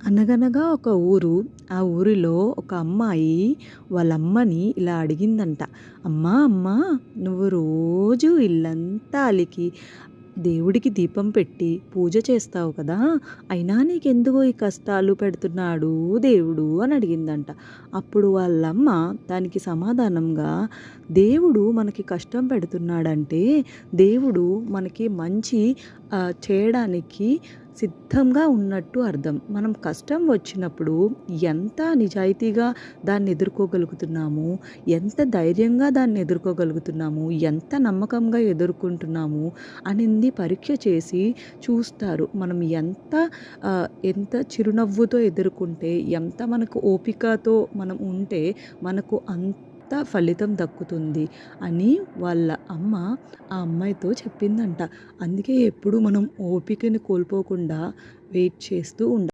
అనగనగా ఒక ఊరు. ఆ ఊరిలో ఒక అమ్మాయి వాళ్ళ అమ్మని ఇలా అడిగిందంట. "అమ్మా! అమ్మా! నువ్వు రోజు ఇల్లంతా అలికి దేవుడికి దీపం పెట్టి పూజ చేస్తావు కదా! అయినా నీకెందుకో ఈ కష్టాలు పెడుతున్నాడు దేవుడు" అని అడిగిందంట. అప్పుడు వాళ్ళమ్మ దానికి సమాధానంగా, "దేవుడు మనకి కష్టం పెడుతున్నాడంటే దేవుడు మనకి మంచి చేయడానికి సిద్ధంగా ఉన్నట్టు అర్థం. మనం కష్టం వచ్చినప్పుడు ఎంత నిజాయితీగా దాన్ని ఎదుర్కోగలుగుతున్నాము, ఎంత ధైర్యంగా దాన్ని ఎదుర్కోగలుగుతున్నాము, ఎంత నమ్మకంగా ఎదుర్కొంటున్నాము అనింది పరీక్ష చేసి చూస్తారు. మనం ఎంత చిరునవ్వుతో ఎదుర్కొంటే, ఎంత మనకు ఓపికతో మనం ఉంటే మనకు అంత ఫలితం దక్కుతుంది" అని వాళ్ళ అమ్మ ఆ అమ్మాయితో చెప్పిందంట. అందుకే ఎప్పుడు మనం ఓపికని కోల్పోకుండా వెయిట్ చేస్తూ ఉండాలి.